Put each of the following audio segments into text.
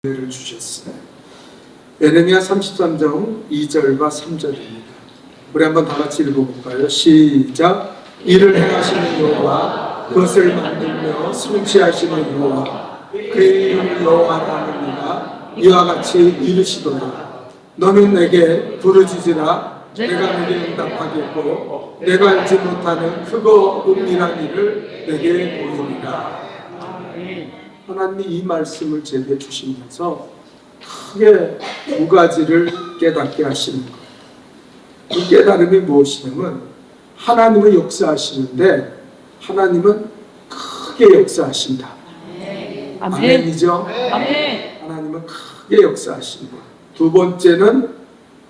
를 주셨어요. 예레미야 33장 2절과 3절입니다. 우리 한번 다 같이 읽어볼까요? 시작. 이를 행하시는 여호와, 그것을 만들며 성취하시는 여호와, 그의 이름을 여호와라는 이가 이와 같이 이르시도다. 너는 내게 부르짖으라. 내가 내게 응답하겠고 내가 알지 못하는 크고 은밀한 일을 내게 보이리라. 하나님이 이 말씀을 제게 주시면서 크게 두 가지를 깨닫게 하시는 거예요. 이 깨달음이 무엇이냐면 하나님은 역사하시는데 하나님은 크게 역사하신다. 아멘이죠? 아멘. 하나님은 크게 역사하시는 거예요. 두 번째는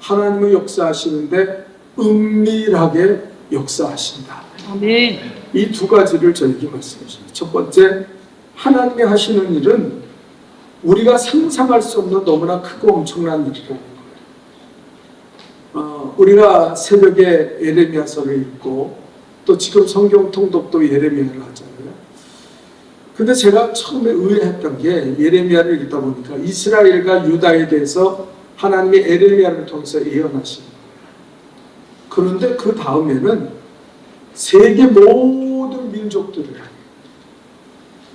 하나님은 역사하시는데 은밀하게 역사하신다. 아멘. 이 두 가지를 저에게 말씀하십니다. 첫 번째, 하나님이 하시는 일은 우리가 상상할 수 없는 너무나 크고 엄청난 일이라는 거예요. 우리가 새벽에 예레미야서를 읽고 또 지금 성경 통독도 예레미야를 하잖아요. 근데 제가 처음에 의외했던 게 예레미야를 읽다 보니까 이스라엘과 유다에 대해서 하나님이 예레미야를 통해서 예언하신 거예요. 그런데 그 다음에는 세계 모든 민족들을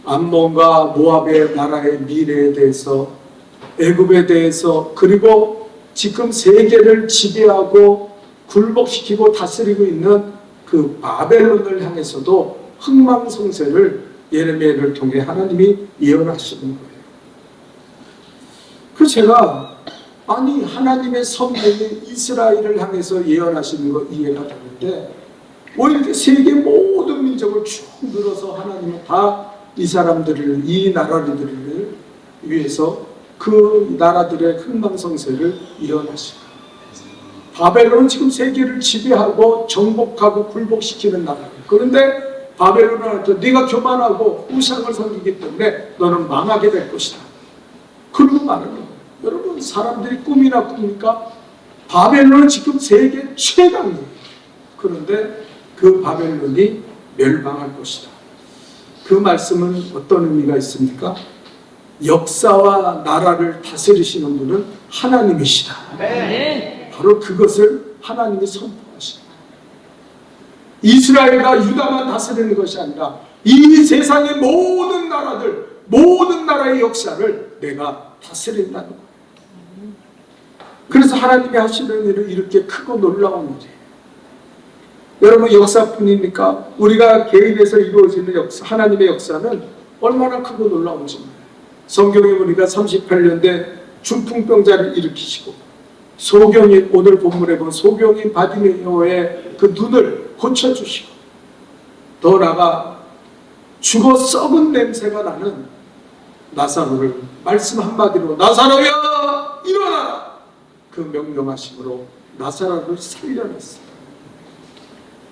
암몬과 모압의 나라의 미래에 대해서, 애굽에 대해서, 그리고 지금 세계를 지배하고 굴복시키고 다스리고 있는 그 바벨론을 향해서도 흥망성쇠를 예레미야를 통해 하나님이 예언하시는 거예요. 그래서 제가 아니 하나님의 성령이 이스라엘을 향해서 예언하시는 거 이해가 되는데 왜 이렇게 세계 모든 민족을 쭉 늘어서 하나님은 다 이 사람들을, 이 나라들을 위해서 그 나라들의 흥망성쇠를 예언하시고, 바벨론은 지금 세계를 지배하고 정복하고 굴복시키는 나라예요. 그런데 바벨론한테 네가 교만하고 우상을 섬기기 때문에 너는 망하게 될 것이다. 그러고 말하는 거예요. 여러분, 사람들이 꿈이나 꿉니까? 바벨론은 지금 세계 최강이에요. 그런데 그 바벨론이 멸망할 것이다. 그 말씀은 어떤 의미가 있습니까? 역사와 나라를 다스리시는 분은 하나님이시다. 네. 바로 그것을 하나님이 선포하시다. 이스라엘과 유다만 다스리는 것이 아니라 이 세상의 모든 나라들, 모든 나라의 역사를 내가 다스린다는 거예요. 그래서 하나님이 하시는 일은 이렇게 크고 놀라운 일이에요. 여러분, 역사뿐입니까? 우리가 개인에서 이루어지는 역사, 하나님의 역사는 얼마나 크고 놀라운지 몰라요. 성경에 우리가 38년대 중풍병자를 일으키시고, 소경인, 오늘 본문에 본 소경인 바디메오의 그 눈을 고쳐주시고, 더 나아가 죽어 썩은 냄새가 나는 나사로를 말씀 한마디로 나사로야 일어나라, 그 명령하심으로 나사로를 살려냈어요.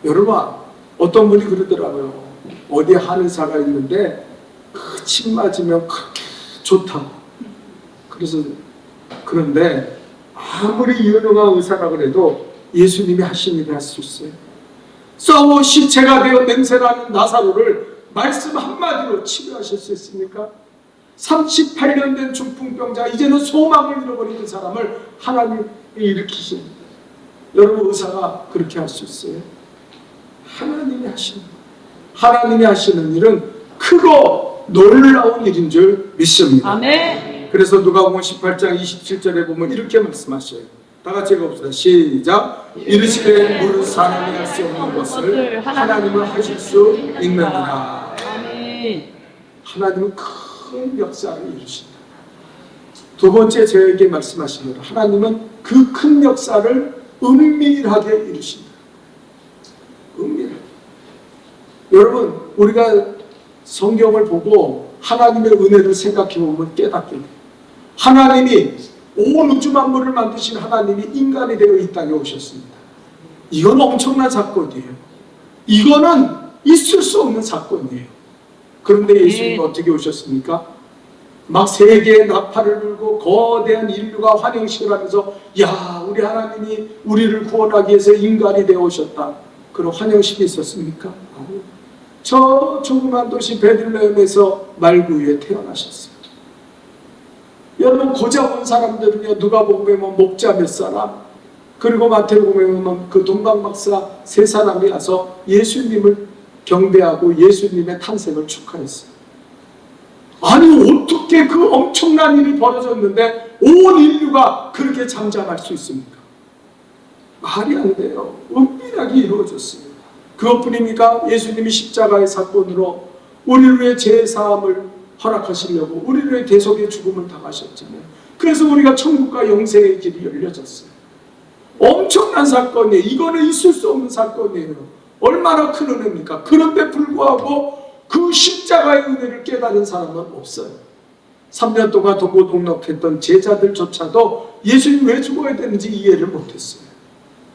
여러분, 어떤 분이 그러더라고요. 어디 한의사가 있는데 그 침 맞으면 그렇게 좋다. 그런데 아무리 유능한 의사라 그래도 예수님이 하신 일을 할 수 있어요. 썩어 시체가 되어 냄새나는 나사로를 말씀 한마디로 치료하실 수 있습니까? 38년 된 중풍병자, 이제는 소망을 잃어버린 그 사람을 하나님이 일으키십니다. 여러분, 의사가 그렇게 할 수 있어요? 하나님이 하시는 거예요. 하나님이 하시는 일은 크고 놀라운 일인 줄 믿습니다. 아멘. 그래서 누가복음 18장 27절에 보면 이렇게 말씀하셔요. 다 같이 읽어봅시다. 시작. 이르시되 무릇 사람이 할 수 없는 것을 하나님은 하실 수 있느니라. 아멘. 하나님은 큰 역사를 이루신다. 두 번째 저에게 말씀하신 대로 하나님은 그 큰 역사를 은밀하게 이루신다. 은밀하게. 여러분, 우리가 성경을 보고 하나님의 은혜를 생각해 보면 깨닫게 돼요. 하나님이 온 우주 만물을 만드신 하나님이 인간이 되어 이 땅에 오셨습니다. 이건 엄청난 사건이에요. 이거는 있을 수 없는 사건이에요. 그런데 예수님은 어떻게 오셨습니까? 막 세계의 나팔을 불고 거대한 인류가 환영식을 하면서 야, 우리 하나님이 우리를 구원하기 위해서 인간이 되어 오셨다. 그런 환영식이 있었습니까? 저 조그만 도시 베들레헴에서 말구 위에 태어나셨어요. 여러분 고작 온 사람들은요, 누가복음에 보면 목자 몇 사람, 그리고 마태복음에 보면 그 동방박사 세 사람이 와서 예수님을 경배하고 예수님의 탄생을 축하했어요. 아니 어떻게 그 엄청난 일이 벌어졌는데 온 인류가 그렇게 잠잠할 수 있습니까? 말이 안 돼요. 은밀하게 이루어졌습니다. 그것뿐입니까? 예수님이 십자가의 사건으로 우리를 위해 죄사함을 허락하시려고 우리를 위해 대속의 죽음을 당하셨잖아요. 그래서 우리가 천국과 영생의 길이 열려졌어요. 엄청난 사건이에요. 이거는 있을 수 없는 사건이에요. 얼마나 큰 은혜입니까? 그런데 불구하고 그 십자가의 은혜를 깨달은 사람은 없어요. 3년 동안 동고동락했던 제자들조차도 예수님 왜 죽어야 되는지 이해를 못했어요.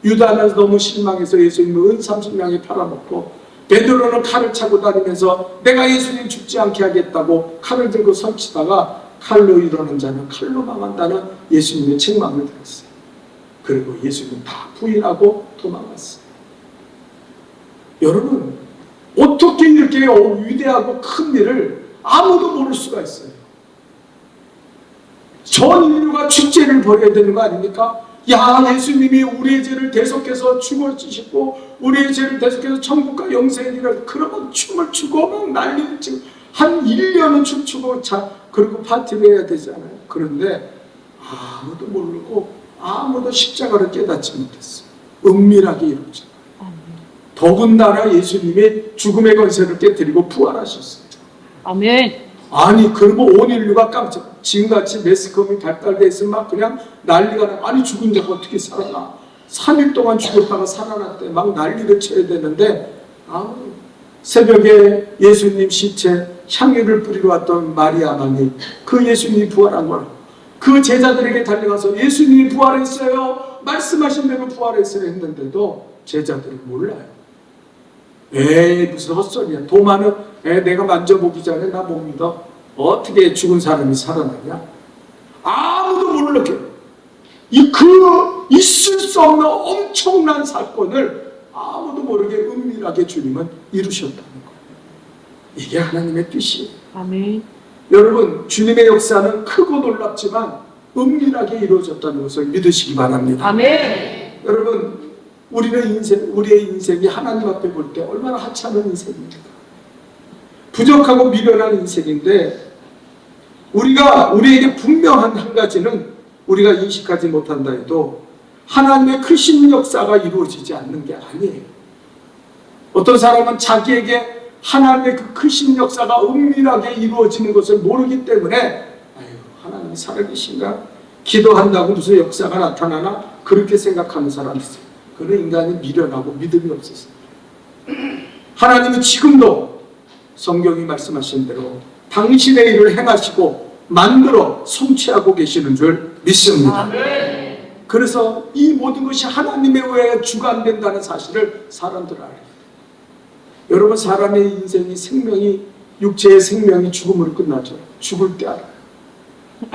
유다는 너무 실망해서 예수님을 은 30명에 팔아먹고, 베드로는 칼을 차고 다니면서 내가 예수님 죽지 않게 하겠다고 칼을 들고 설치다가 칼로 이러는 자는 칼로 망한다는 예수님의 책망을 들었어요. 그리고 예수님 다 부인하고 도망갔어요. 여러분, 어떻게 이렇게 위대하고 큰 일을 아무도 모를 수가 있어요? 전 인류가 축제를 벌여야 되는 거 아닙니까? 야, 예수님이 우리의 죄를 대속해서 죽어지시고 우리의 죄를 대속해서 천국과 영생이라, 그러면 춤을 추고 막 난리를 치고 한 1년은 춤추고 그리고 파티를 해야 되잖아요. 그런데 아무도 모르고 아무도 십자가를 깨닫지 못했어요. 은밀하게 이루어져. 더군다나 예수님이 죽음의 권세를 깨뜨리고 부활하셨어요. 아멘. 아니 그리고 온 인류가 깜짝, 지금같이 매스컴이 발달돼 있으면 막 그냥 난리가 나. 아니 죽은 자가 어떻게 살아나? 3일 동안 죽었다가 살아났대. 막 난리를 쳐야 되는데, 새벽에 예수님 시체 향유를 뿌리러 왔던 마리아만이 그 예수님이 부활한 걸 그 제자들에게 달려가서 예수님이 부활했어요, 말씀하신 대로 부활했어요 했는데도 제자들은 몰라요. 에이 무슨 헛소리야. 도마는 내가 만져보기 전에 나 못 믿어. 어떻게 죽은 사람이 살아나냐? 아무도 모르게 있을 수 없는 엄청난 사건을 아무도 모르게 은밀하게 주님은 이루셨다는 거예요. 이게 하나님의 뜻이에요. 아멘. 여러분, 주님의 역사는 크고 놀랍지만 은밀하게 이루어졌다는 것을 믿으시기 바랍니다. 아멘. 여러분, 우리의 인생이 하나님 앞에 볼 때 얼마나 하찮은 인생입니까? 부족하고 미련한 인생인데, 우리에게 분명한 한 가지는 우리가 인식하지 못한다 해도 하나님의 크신 역사가 이루어지지 않는 게 아니에요. 어떤 사람은 자기에게 하나님의 그 크신 역사가 은밀하게 이루어지는 것을 모르기 때문에 아유, 하나님이 살아계신가? 기도한다고 무슨 역사가 나타나나? 그렇게 생각하는 사람이 있어요. 그는 인간이 미련하고 믿음이 없었어요. 하나님은 지금도 성경이 말씀하신 대로 당신의 일을 행하시고 만들어 성취하고 계시는 줄 믿습니다. 아멘. 그래서 이 모든 것이 하나님에 의해 주관된다는 사실을 사람들 알아요. 여러분, 사람의 인생이 육체의 생명이 죽음으로 끝나죠. 죽을 때 알아요.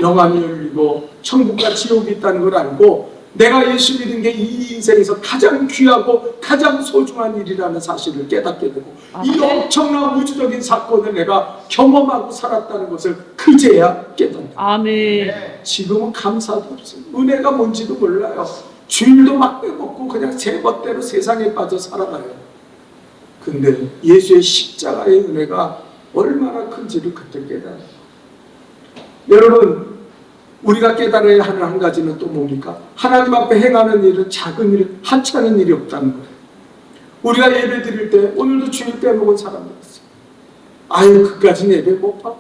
영안이 열리고 천국과 지옥이 있다는 걸 알고 내가 예수 믿은 게 이 인생에서 가장 귀하고 가장 소중한 일이라는 사실을 깨닫게 되고, 이 엄청난 우주적인 사건을 내가 경험하고 살았다는 것을 그제야 깨닫는다. 아멘. 지금은 감사도 없어요. 은혜가 뭔지도 몰라요. 주일도 막 빼먹고 그냥 제 멋대로 세상에 빠져 살아가요. 근데 예수의 십자가의 은혜가 얼마나 큰지를 그때 깨달아요. 여러분, 우리가 깨달아야 하는 한 가지는 또 뭡니까? 하나님 앞에 행하는 일은 작은 일, 하찮은 일이 없다는 거예요. 우리가 예배 드릴 때 오늘도 주일 빼먹은 사람들 있어요. 아유, 그까지는 예배 못 봐.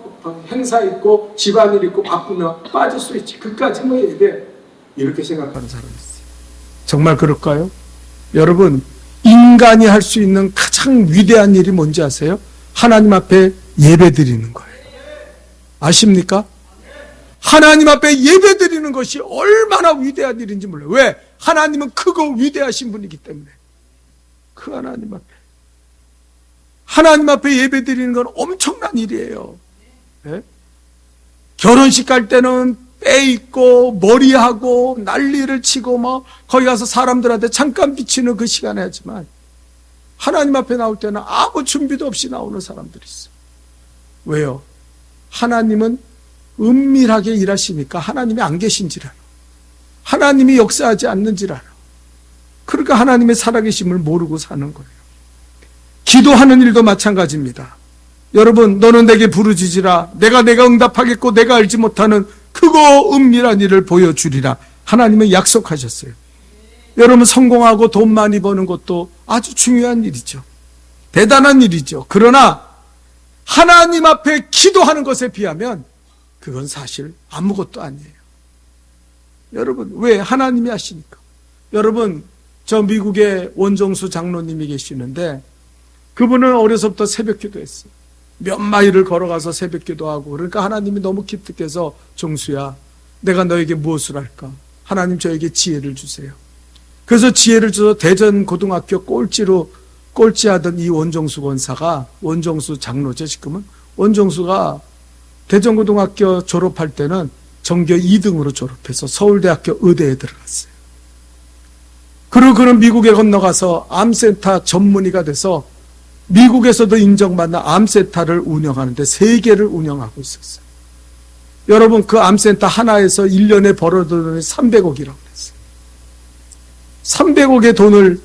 행사 있고 집안일 있고 바쁘면 빠질 수 있지. 그까지 뭐 예배. 이렇게 생각하는 사람이 있어요. 정말 그럴까요? 여러분, 인간이 할 수 있는 가장 위대한 일이 뭔지 아세요? 하나님 앞에 예배 드리는 거예요. 아십니까? 하나님 앞에 예배 드리는 것이 얼마나 위대한 일인지 몰라요. 왜? 하나님은 크고 위대하신 분이기 때문에. 그 하나님 앞에 예배 드리는 건 엄청난 일이에요. 네? 결혼식 갈 때는 빼입고 머리하고 난리를 치고 막 거기 가서 사람들한테 잠깐 비치는 그 시간에 하지만, 하나님 앞에 나올 때는 아무 준비도 없이 나오는 사람들이 있어요. 왜요? 하나님은 은밀하게 일하시니까 하나님이 안 계신지라, 하나님이 역사하지 않는지라. 그러니까 하나님의 살아계심을 모르고 사는 거예요. 기도하는 일도 마찬가지입니다. 여러분, 너는 내게 부르짖으라. 내가 응답하겠고 내가 알지 못하는 크고 은밀한 일을 보여주리라. 하나님은 약속하셨어요. 여러분, 성공하고 돈 많이 버는 것도 아주 중요한 일이죠. 대단한 일이죠. 그러나 하나님 앞에 기도하는 것에 비하면 그건 사실 아무것도 아니에요. 여러분, 왜? 하나님이 하시니까. 여러분, 저 미국에 원정수 장로님이 계시는데 그분은 어려서부터 새벽 기도했어요. 몇 마일을 걸어가서 새벽 기도하고, 그러니까 하나님이 너무 기특해서, 종수야, 내가 너에게 무엇을 할까? 하나님 저에게 지혜를 주세요. 그래서 지혜를 줘서 대전 고등학교 꼴찌하던 이 원정수 권사가, 원정수 장로죠 지금은, 원정수가 대전고등학교 졸업할 때는 전교 2등으로 졸업해서 서울대학교 의대에 들어갔어요. 그리고 그는 미국에 건너가서 암센터 전문의가 돼서 미국에서도 인정받는 암센터를 운영하는데 3개를 운영하고 있었어요. 여러분, 그 암센터 하나에서 1년에 벌어들이는 돈이 300억이라고 그랬어요. 300억의 돈을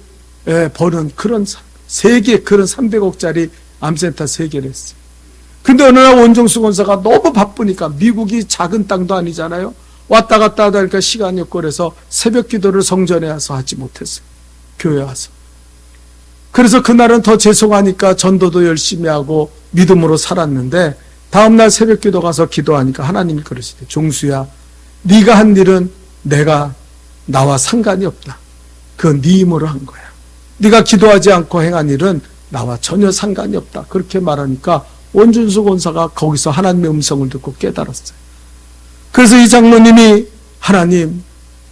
버는 그런 3개, 그런 300억짜리 암센터 3개를 했어요. 근데 어느 날 원정수 권사가 너무 바쁘니까, 미국이 작은 땅도 아니잖아요. 왔다 갔다 하다 보니까 시간이 없고 그래서 새벽 기도를 성전에 와서 하지 못했어요. 교회에 와서. 그래서 그날은 더 죄송하니까 전도도 열심히 하고 믿음으로 살았는데, 다음날 새벽 기도 가서 기도하니까 하나님이 그러시대. 종수야, 네가 한 일은 나와 상관이 없다. 그건 네 힘으로 한 거야. 네가 기도하지 않고 행한 일은 나와 전혀 상관이 없다. 그렇게 말하니까 원준수 권사가 거기서 하나님의 음성을 듣고 깨달았어요. 그래서 이 장로님이, 하나님,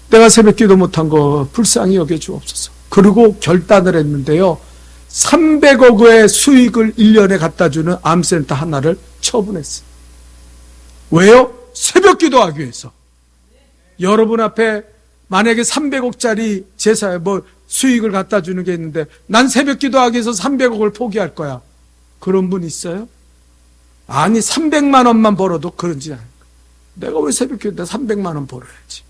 내가 새벽 기도 못한 거 불쌍히 여겨주옵소서. 그리고 결단을 했는데요, 300억의 수익을 1년에 갖다 주는 암센터 하나를 처분했어요. 왜요? 새벽 기도하기 위해서. 여러분 앞에 만약에 300억짜리 제사에 수익을 갖다 주는 게 있는데, 난 새벽 기도하기 위해서 300억을 포기할 거야. 그런 분 있어요? 아니, 300만 원만 벌어도 그런지 않아요. 내가 왜 새벽 기도에 300만 원 벌어야지.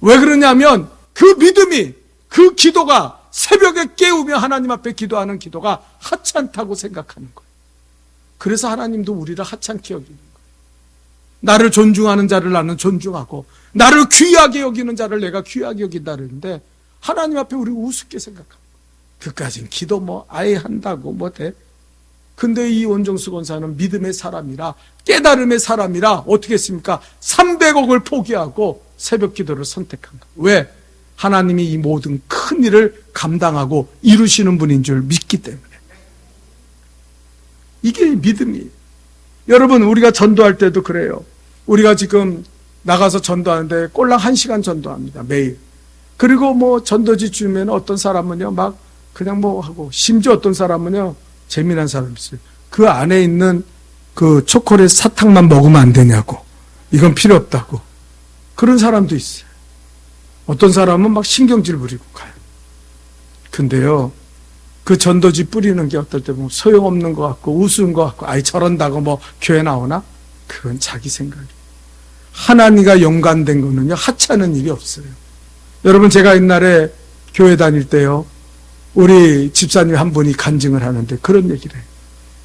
왜 그러냐면 그 믿음이, 그 기도가, 새벽에 깨우며 하나님 앞에 기도하는 기도가 하찮다고 생각하는 거예요. 그래서 하나님도 우리를 하찮게 여기는 거예요. 나를 존중하는 자를 나는 존중하고, 나를 귀하게 여기는 자를 내가 귀하게 여긴다 그러는데, 하나님 앞에 우리가 우습게 생각합니다. 그까진 기도 아예 한다고 돼. 근데 이 원정수 권사는 믿음의 사람이라, 깨달음의 사람이라 어떻게 했습니까? 300억을 포기하고 새벽 기도를 선택한 거예요. 왜? 하나님이 이 모든 큰 일을 감당하고 이루시는 분인 줄 믿기 때문에. 이게 믿음이에요. 여러분, 우리가 전도할 때도 그래요. 우리가 지금 나가서 전도하는데 꼴랑 1시간 전도합니다, 매일. 그리고 전도지 주면 어떤 사람은요, 그냥 하고, 심지어 어떤 사람은요, 재미난 사람이 있어요. 그 안에 있는 그 초콜릿 사탕만 먹으면 안 되냐고. 이건 필요 없다고. 그런 사람도 있어요. 어떤 사람은 신경질 부리고 가요. 근데요, 그 전도지 뿌리는 게 어떨 때 보면 소용없는 것 같고, 우스운 것 같고, 아이, 저런다고 교회 나오나? 그건 자기 생각이에요. 하나님과 연관된 거는요, 하찮은 일이 없어요. 여러분, 제가 옛날에 교회 다닐 때요, 우리 집사님 한 분이 간증을 하는데 그런 얘기를 해요.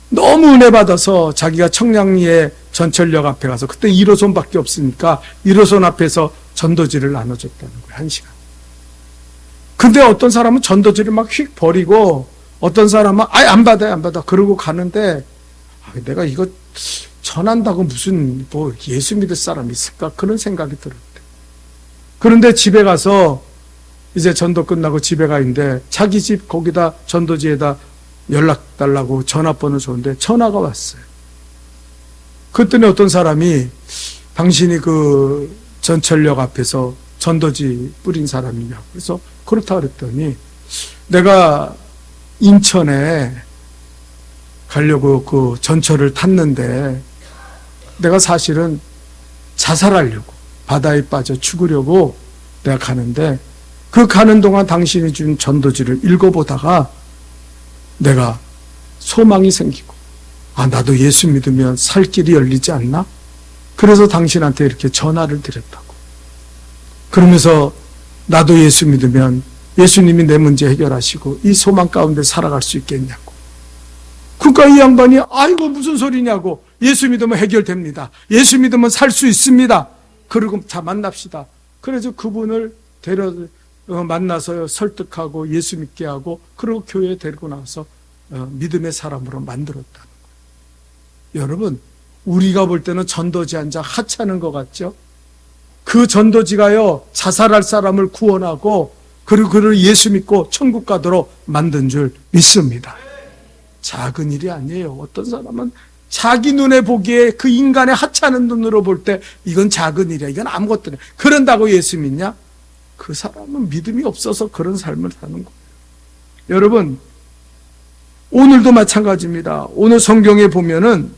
너무 은혜 받아서 자기가 청량리에 전철역 앞에 가서, 그때 1호선밖에 없으니까 1호선 앞에서 전도지를 나눠줬다는 거예요, 1시간. 근데 어떤 사람은 전도지를 휙 버리고, 어떤 사람은 아예 안 받아 그러고 가는데, 내가 이거 전한다고 무슨 예수 믿을 사람이 있을까, 그런 생각이 들었대. 그런데 집에 가서 이제 전도 끝나고 집에 가 있는데, 자기 집 거기다 전도지에다 연락 달라고 전화번호 줬는데 전화가 왔어요. 그랬더니 어떤 사람이, 당신이 그 전철역 앞에서 전도지 뿌린 사람이냐고. 그래서 그렇다 그랬더니, 내가 인천에 가려고 그 전철을 탔는데, 내가 사실은 자살하려고, 바다에 빠져 죽으려고 내가 가는데, 그 가는 동안 당신이 준 전도지를 읽어보다가 내가 소망이 생기고, 나도 예수 믿으면 살 길이 열리지 않나? 그래서 당신한테 이렇게 전화를 드렸다고. 그러면서 나도 예수 믿으면 예수님이 내 문제 해결하시고 이 소망 가운데 살아갈 수 있겠냐고. 그러니까 이 양반이 아이고 무슨 소리냐고. 예수 믿으면 해결됩니다. 예수 믿으면 살 수 있습니다. 그리고 자 만납시다. 그래서 그분을 만나서 설득하고 예수 믿게 하고 그리고 교회에 데리고 나와서 믿음의 사람으로 만들었다는 거예요. 여러분, 우리가 볼 때는 전도지 한 장 하찮은 것 같죠? 그 전도지가요, 자살할 사람을 구원하고 그리고 그를 예수 믿고 천국 가도록 만든 줄 믿습니다. 작은 일이 아니에요. 어떤 사람은 자기 눈에 보기에 그 인간의 하찮은 눈으로 볼 때 이건 작은 일이야. 이건 아무것도 아니야. 그런다고 예수 믿냐? 그 사람은 믿음이 없어서 그런 삶을 사는 거예요. 여러분, 오늘도 마찬가지입니다. 오늘 성경에 보면은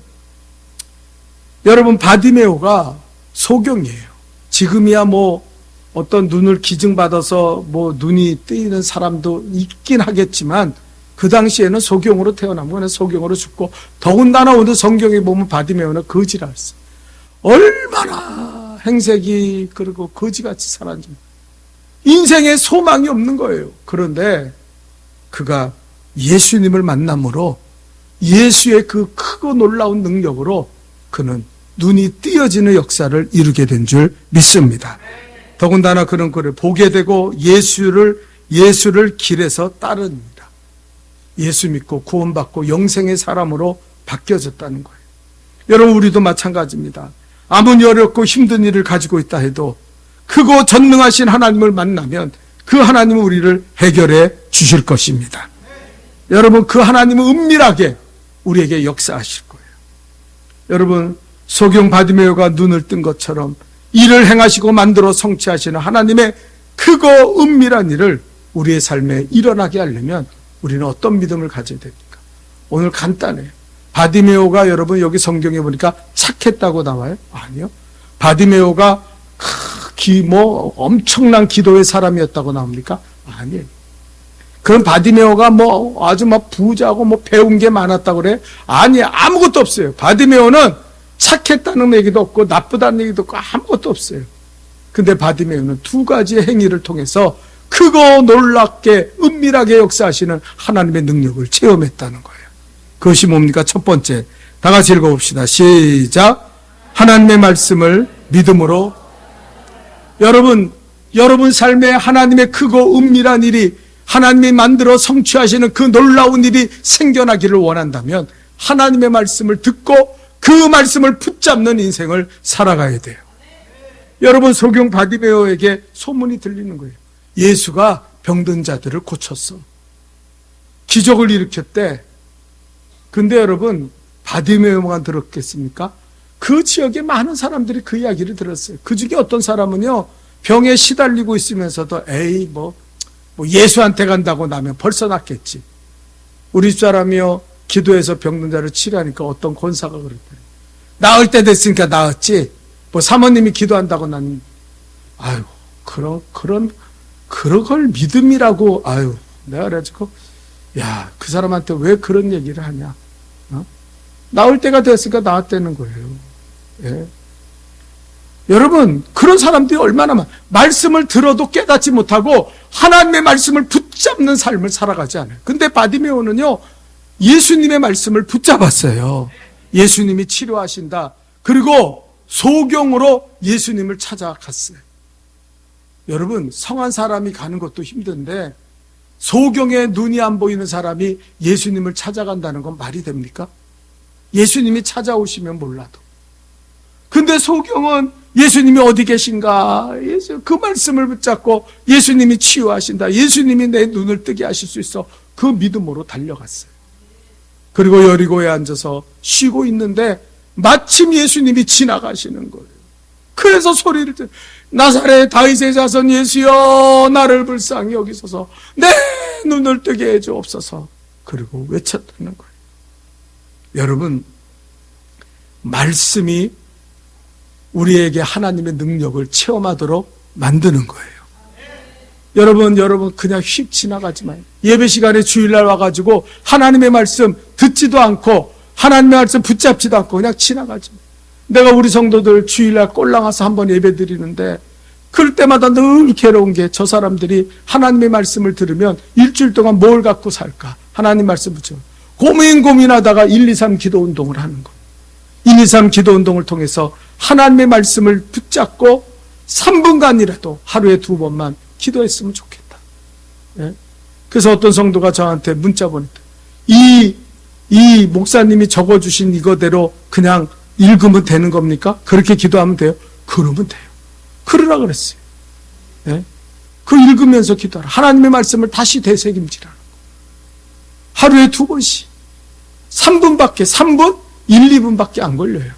여러분 바디메오가 소경이에요. 지금이야 뭐 어떤 눈을 기증받아서 뭐 눈이 뜨이는 사람도 있긴 하겠지만 그 당시에는 소경으로 태어난 거는 소경으로 죽고 더군다나 오늘 성경에 보면 바디메오는 거지라 했어요. 얼마나 행색이 그리고 거지같이 살았는지 인생에 소망이 없는 거예요. 그런데 그가 예수님을 만남으로 예수의 그 크고 놀라운 능력으로 그는 눈이 띄어지는 역사를 이루게 된 줄 믿습니다. 더군다나 그는 그를 보게 되고 예수를 길에서 따릅니다. 예수 믿고 구원받고 영생의 사람으로 바뀌어졌다는 거예요. 여러분, 우리도 마찬가지입니다. 아무리 어렵고 힘든 일을 가지고 있다 해도 크고 전능하신 하나님을 만나면 그 하나님은 우리를 해결해 주실 것입니다. 여러분, 그 하나님은 은밀하게 우리에게 역사하실 거예요. 여러분, 소경 바디메오가 눈을 뜬 것처럼 일을 행하시고 만들어 성취하시는 하나님의 크고 은밀한 일을 우리의 삶에 일어나게 하려면 우리는 어떤 믿음을 가져야 됩니까? 오늘 간단해요. 바디메오가 여러분 여기 성경에 보니까 착했다고 나와요? 아니요. 바디메오가 엄청난 기도의 사람이었다고 나옵니까? 아니에요. 그럼 바디메오가 아주 부자고 배운 게 많았다고 그래? 아니, 아무것도 없어요. 바디메오는 착했다는 얘기도 없고 나쁘다는 얘기도 없고 아무것도 없어요. 근데 바디메오는 두 가지의 행위를 통해서 크고 놀랍게 은밀하게 역사하시는 하나님의 능력을 체험했다는 거예요. 그것이 뭡니까? 첫 번째, 다 같이 읽어봅시다. 시작. 하나님의 말씀을 믿음으로. 여러분 삶에 하나님의 크고 은밀한 일이 하나님이 만들어 성취하시는 그 놀라운 일이 생겨나기를 원한다면 하나님의 말씀을 듣고 그 말씀을 붙잡는 인생을 살아가야 돼요. 여러분, 소경 바디메오에게 소문이 들리는 거예요. 예수가 병든 자들을 고쳤어. 기적을 일으켰대. 근데 여러분, 바디메오만 들었겠습니까? 그 지역에 많은 사람들이 그 이야기를 들었어요. 그 중에 어떤 사람은요, 병에 시달리고 있으면서도 예수한테 간다고 나면 벌써 낫겠지. 우리 집사람이요, 기도해서 병든 자를 치료하니까 어떤 권사가 그랬대. 나을 때 됐으니까 나았지. 사모님이 기도한다고 난, 그런 걸 믿음이라고, 내가 그래가지고, 그 사람한테 왜 그런 얘기를 하냐. 나을 때가 됐으니까 나았다는 거예요. 예. 여러분, 그런 사람들이 얼마나 말씀을 들어도 깨닫지 못하고 하나님의 말씀을 붙잡는 삶을 살아가지 않아요. 근데 바디메오는요, 예수님의 말씀을 붙잡았어요. 예수님이 치료하신다. 그리고 소경으로 예수님을 찾아갔어요. 여러분, 성한 사람이 가는 것도 힘든데 소경에 눈이 안 보이는 사람이 예수님을 찾아간다는 건 말이 됩니까? 예수님이 찾아오시면 몰라도. 근데 소경은 예수님이 어디 계신가? 그 말씀을 붙잡고 예수님이 치유하신다. 예수님이 내 눈을 뜨게 하실 수 있어. 그 믿음으로 달려갔어요. 그리고 여리고에 앉아서 쉬고 있는데 마침 예수님이 지나가시는 거예요. 그래서 소리를 들 나사렛 다윗의 자손 예수여, 나를 불쌍히 여기소서, 내 눈을 뜨게 해주옵소서. 그리고 외쳤다는 거예요. 여러분, 말씀이 우리에게 하나님의 능력을 체험하도록 만드는 거예요. 여러분 그냥 휙 지나가지 마요. 예배 시간에 주일날 와가지고 하나님의 말씀 듣지도 않고 하나님의 말씀 붙잡지도 않고 그냥 지나가지 마요. 내가 우리 성도들 주일날 꼴랑와서 한번 예배 드리는데 그럴 때마다 늘 괴로운 게 저 사람들이 하나님의 말씀을 들으면 일주일 동안 뭘 갖고 살까? 하나님 말씀 붙여 고민하다가 1, 2, 3 기도 운동을 하는 거예요. 1, 2, 3 기도 운동을 통해서 하나님의 말씀을 붙잡고 3분간이라도 하루에 2번만 기도했으면 좋겠다. 예? 그래서 어떤 성도가 저한테 문자 보냈다. 이 목사님이 적어주신 이거대로 그냥 읽으면 되는 겁니까? 그렇게 기도하면 돼요? 그러면 돼요. 그러라 그랬어요. 예? 그 읽으면서 기도하라. 하나님의 말씀을 다시 되새김질하는 거. 하루에 2번씩. 3분, 1, 2분밖에 안 걸려요.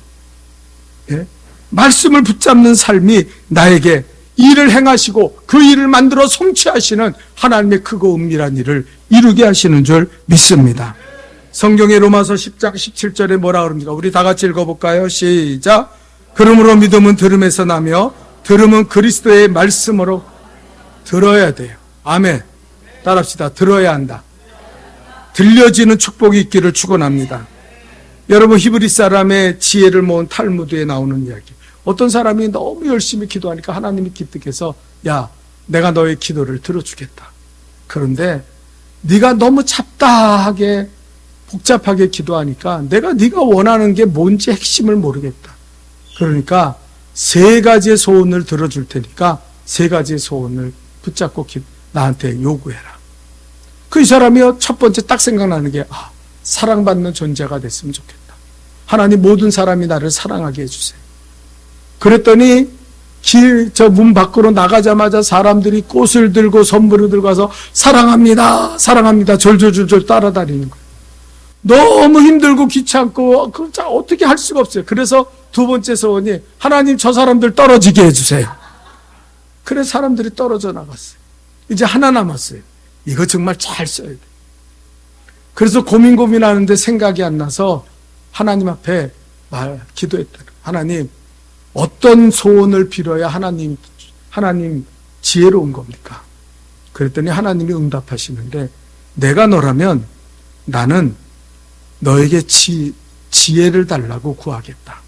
예? 말씀을 붙잡는 삶이 나에게 일을 행하시고 그 일을 만들어 성취하시는 하나님의 크고 은밀한 일을 이루게 하시는 줄 믿습니다. 성경의 로마서 10장 17절에 뭐라 그럽니까? 우리 다 같이 읽어볼까요? 시작. 그러므로 믿음은 들음에서 나며 들음은 그리스도의 말씀으로 들어야 돼요. 아멘. 따라합시다. 들어야 한다. 들려지는 축복이 있기를 축원합니다. 여러분, 히브리 사람의 지혜를 모은 탈무드에 나오는 이야기. 어떤 사람이 너무 열심히 기도하니까 하나님이 기특해서 야, 내가 너의 기도를 들어주겠다. 그런데 네가 너무 잡다하게 복잡하게 기도하니까 네가 원하는 게 뭔지 핵심을 모르겠다. 그러니까 3가지의 소원을 들어줄 테니까 3가지의 소원을 붙잡고 나한테 요구해라. 그 이 사람이 첫 번째 딱 생각나는 게 사랑받는 존재가 됐으면 좋겠다. 하나님, 모든 사람이 나를 사랑하게 해주세요. 그랬더니 저 문 밖으로 나가자마자 사람들이 꽃을 들고 선물을 들고 가서 사랑합니다, 사랑합니다 졸졸졸졸 따라다니는 거예요. 너무 힘들고 귀찮고 어떻게 할 수가 없어요. 그래서 2번째 소원이 하나님, 저 사람들 떨어지게 해주세요. 그래서 사람들이 떨어져 나갔어요. 이제 하나 남았어요. 이거 정말 잘 써야 돼. 그래서 고민하는데 생각이 안 나서 하나님 앞에 기도했다. 하나님, 어떤 소원을 빌어야 하나님 지혜로운 겁니까? 그랬더니 하나님이 응답하시는데, 내가 너라면 나는 너에게 지혜를 달라고 구하겠다.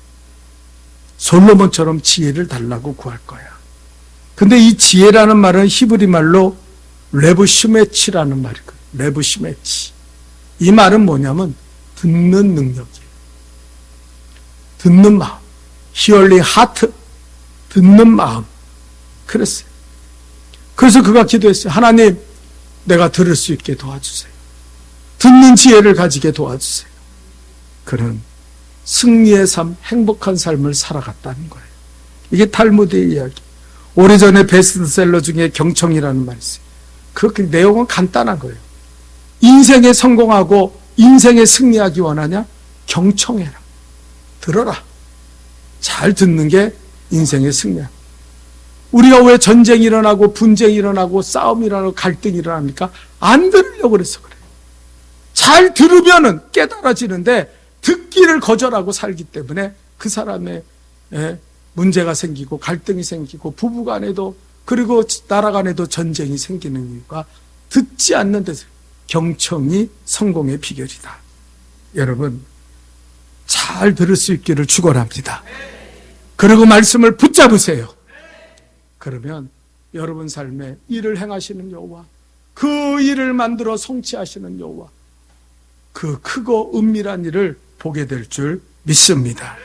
솔로몬처럼 지혜를 달라고 구할 거야. 근데 이 지혜라는 말은 히브리 말로 레브시메치라는 말이거든요. 레브시메치. 이 말은 뭐냐면 듣는 능력이에요. 듣는 마음. Hearing heart. 듣는 마음. 그랬어요. 그래서 그가 기도했어요. 하나님, 내가 들을 수 있게 도와주세요. 듣는 지혜를 가지게 도와주세요. 그는 승리의 삶, 행복한 삶을 살아갔다는 거예요. 이게 탈무드의 이야기. 오래전에 베스트셀러 중에 경청이라는 말이 있어요. 그 내용은 간단한 거예요. 인생에 성공하고 인생에 승리하기 원하냐? 경청해라. 들어라. 잘 듣는 게 인생의 승리야. 우리가 왜 전쟁이 일어나고 분쟁이 일어나고 싸움이 일어나고 갈등이 일어납니까? 안 들으려고 그래서 그래요. 잘 들으면은 깨달아지는데 듣기를 거절하고 살기 때문에 그 사람의 문제가 생기고 갈등이 생기고 부부간에도 그리고 나라 간에도 전쟁이 생기는 이유가 듣지 않는 데서. 경청이 성공의 비결이다. 여러분, 잘 들을 수 있기를 축원합니다. 그리고 말씀을 붙잡으세요. 그러면 여러분 삶에 일을 행하시는 여호와, 그 일을 만들어 성취하시는 여호와, 그 크고 은밀한 일을 보게 될 줄 믿습니다.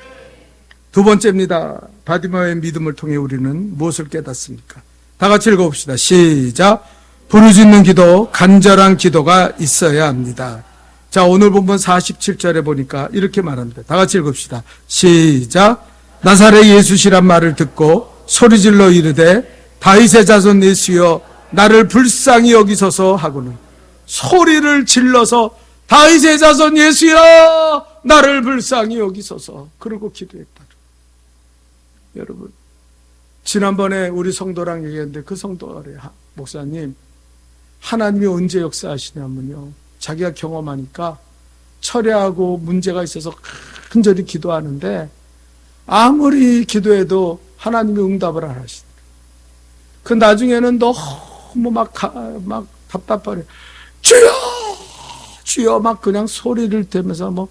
2번째입니다. 바디마의 믿음을 통해 우리는 무엇을 깨닫습니까? 다 같이 읽어봅시다. 시작. 부르짖는 기도, 간절한 기도가 있어야 합니다. 자, 오늘 본문 47절에 보니까 이렇게 말합니다. 다 같이 읽읍시다. 시작. 나사렛 예수시란 말을 듣고 소리질러 이르되 다윗의 자손 예수여 나를 불쌍히 여기소서 하고는 소리를 질러서 다윗의 자손 예수여 나를 불쌍히 여기소서, 그러고 기도했다. 여러분, 지난번에 우리 성도랑 얘기했는데 그 성도가 그래요. 목사님, 하나님이 언제 역사하시냐면요, 자기가 경험하니까 철회하고 문제가 있어서 간절히 기도하는데 아무리 기도해도 하나님이 응답을 안 하시니까 그 나중에는 너무 막 답답하래. 주여 주여 막 그냥 소리를 대면서 뭐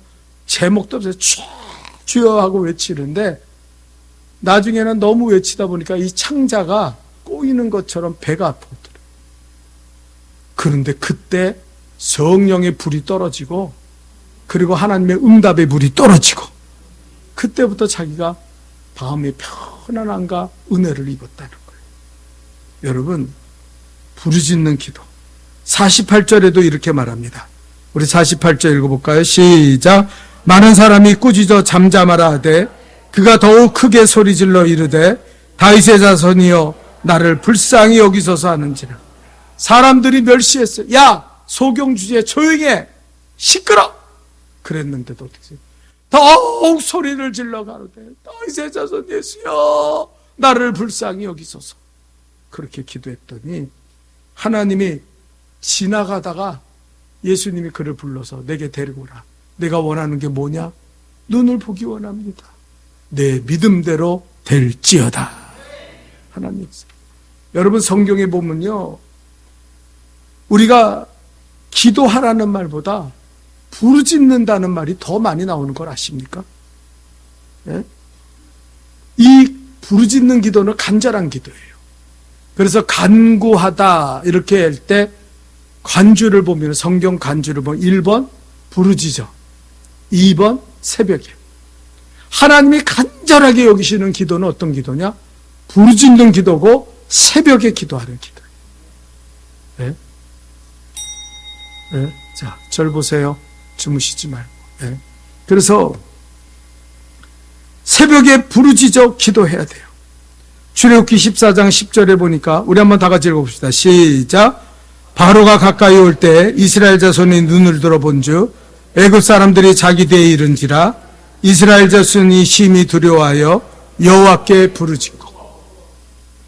제목도 없어요. 주여 하고 외치는데 나중에는 너무 외치다 보니까 이 창자가 꼬이는 것처럼 배가 아프더래요. 그런데 그때 성령의 불이 떨어지고 그리고 하나님의 응답의 불이 떨어지고 그때부터 자기가 마음의 편안함과 은혜를 입었다는 거예요. 여러분, 부르짖는 기도 48절에도 이렇게 말합니다. 우리 48절 읽어볼까요? 시작. 많은 사람이 꾸짖어 잠잠하라 하되 그가 더욱 크게 소리질러 이르되 다윗의 자손이여 나를 불쌍히 여기소서 하는지라. 사람들이 멸시했어요. 야, 소경주제 조용히 해, 시끄러. 그랬는데도 어떻게 더욱 소리를 질러 가로되 다윗의 자손 예수여 나를 불쌍히 여기소서. 그렇게 기도했더니 하나님이 지나가다가 예수님이 그를 불러서 내게 데리고 오라. 내가 원하는 게 뭐냐? 눈을 보기 원합니다. 내 믿음대로 될지어다. 하나님. 여러분, 성경에 보면요, 우리가 기도하라는 말보다 부르짖는다는 말이 더 많이 나오는 걸 아십니까? 예? 이 부르짖는 기도는 간절한 기도예요. 그래서 간구하다 이렇게 할 때 간주를 보면, 성경 간주를 보면 1번 부르짖어, 2번 새벽에. 하나님이 간절하게 여기시는 기도는 어떤 기도냐? 부르짖는 기도고 새벽에 기도하는 기도예요. 네? 네? 자, 절 보세요. 주무시지 말고. 네? 그래서 새벽에 부르짖어 기도해야 돼요. 출애굽기 14장 10절에 보니까 우리 한번 다 같이 읽어봅시다. 시작. 바로가 가까이 올 때 이스라엘 자손이 눈을 들어본즉 애굽 사람들이 자기 대에 이른지라. 이스라엘 자손이 심히 두려워하여 여호와께 부르짖고.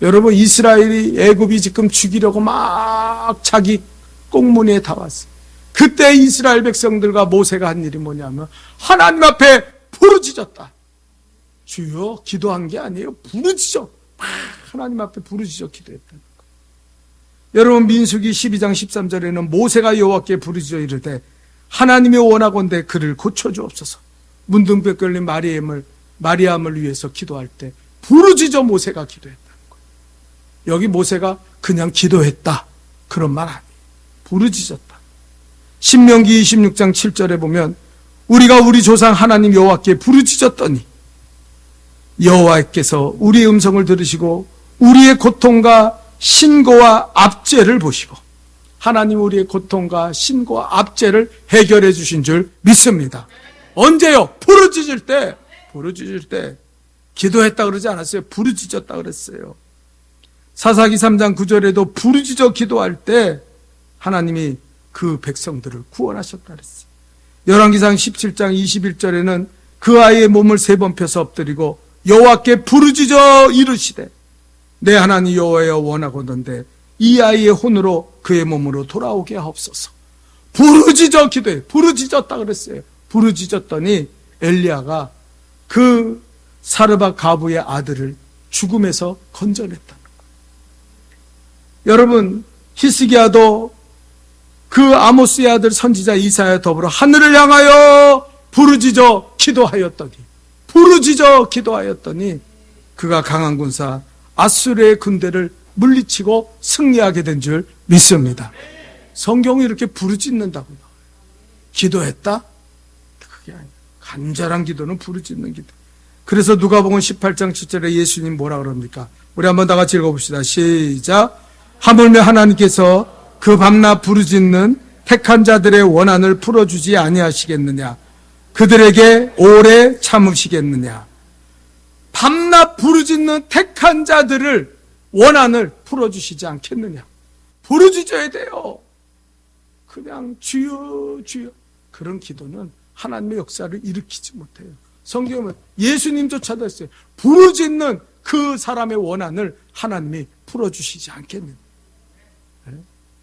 여러분, 이스라엘이 애굽이 지금 죽이려고 막 자기 꽁무니에 다 왔어요. 그때 이스라엘 백성들과 모세가 한 일이 뭐냐면 하나님 앞에 부르짖었다. 주여, 기도한 게 아니에요. 부르짖어. 하나님 앞에 부르짖어 기도했다는 거예요. 여러분, 민수기 12장 13절에는 모세가 여호와께 부르짖어 이르되 하나님이 원하건대 그를 고쳐주옵소서. 문둥병 걸린 마리암을 위해서 기도할 때 부르짖어 모세가 기도했다는 거예요. 여기 모세가 그냥 기도했다 그런 말 아니에요. 부르짖었다. 신명기 26장 7절에 보면 우리가 우리 조상 하나님 여호와께 부르짖었더니 여호와께서 우리의 음성을 들으시고 우리의 고통과 신고와 압제를 보시고 하나님 우리의 고통과 신고와 압제를 해결해 주신 줄 믿습니다. 언제요? 부르짖을 때. 기도했다 그러지 않았어요. 부르짖었다 그랬어요. 사사기 3장 9절에도 부르짖어 기도할 때 하나님이 그 백성들을 구원하셨다 그랬어요. 열왕기상 17장 21절에는 그 아이의 몸을 3번 펴서 엎드리고 여호와께 부르짖어 이르시되 내 하나님 여호와여 원하거든데 이 아이의 혼으로 그의 몸으로 돌아오게 하옵소서. 부르짖어 기도해. 부르짖었다 그랬어요. 부르짖었더니 엘리야가 그 사르밧 가부의 아들을 죽음에서 건져냈다는 거예요. 여러분, 히스기야도 그 아모스의 아들 선지자 이사야 더불어 하늘을 향하여 부르짖어 기도하였더니 그가 강한 군사 아수르의 군대를 물리치고 승리하게 된 줄 믿습니다. 성경이 이렇게 부르짖는다고 나와요. 기도했다? 그게 아니에요. 간절한 기도는 부르짖는 기도. 그래서 누가복음 18장 7절에 예수님 뭐라 그럽니까? 우리 한번 다 같이 읽어봅시다. 시작. 하물며 하나님께서 그 밤낮 부르짖는 택한 자들의 원한을 풀어주지 아니하시겠느냐? 그들에게 오래 참으시겠느냐? 밤낮 부르짖는 택한 자들을 원한을 풀어주시지 않겠느냐? 부르짖어야 돼요. 그냥 주여 주여 그런 기도는 하나님의 역사를 일으키지 못해요. 성경은 예수님조차도 했어요. 부르짖는 그 사람의 원한을 하나님이 풀어주시지 않겠느냐?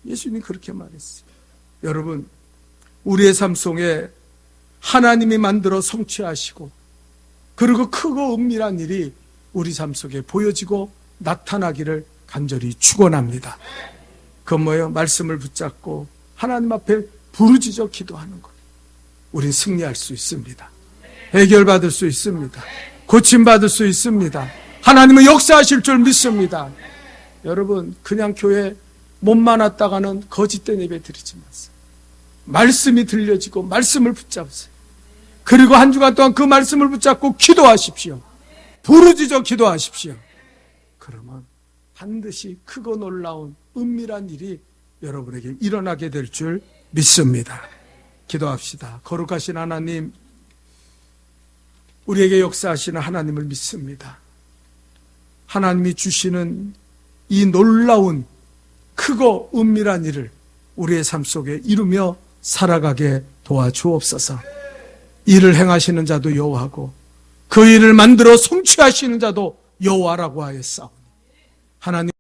예수님이 그렇게 말했어요. 여러분, 우리의 삶 속에 하나님이 만들어 성취하시고 그리고 크고 은밀한 일이 우리 삶 속에 보여지고 나타나기를 간절히 축원합니다. 그건 뭐예요? 말씀을 붙잡고 하나님 앞에 부르짖어 기도하는 것. 우린 승리할 수 있습니다. 해결받을 수 있습니다. 고침받을 수 있습니다. 하나님은 역사하실 줄 믿습니다. 여러분, 그냥 교회 몸만 왔다가는 거짓된 예배 드리지 마세요. 말씀이 들려지고 말씀을 붙잡으세요. 그리고 한 주간 동안 그 말씀을 붙잡고 기도하십시오. 부르짖어 기도하십시오. 그러면 반드시 크고 놀라운 은밀한 일이 여러분에게 일어나게 될 줄 믿습니다. 기도합시다. 거룩하신 하나님, 우리에게 역사하시는 하나님을 믿습니다. 하나님이 주시는 이 놀라운 크고 은밀한 일을 우리의 삶 속에 이루며 살아가게 도와주옵소서. 일을 행하시는 자도 여호와고 그 일을 만들어 성취하시는 자도 여호와라고 하였사오니 하나님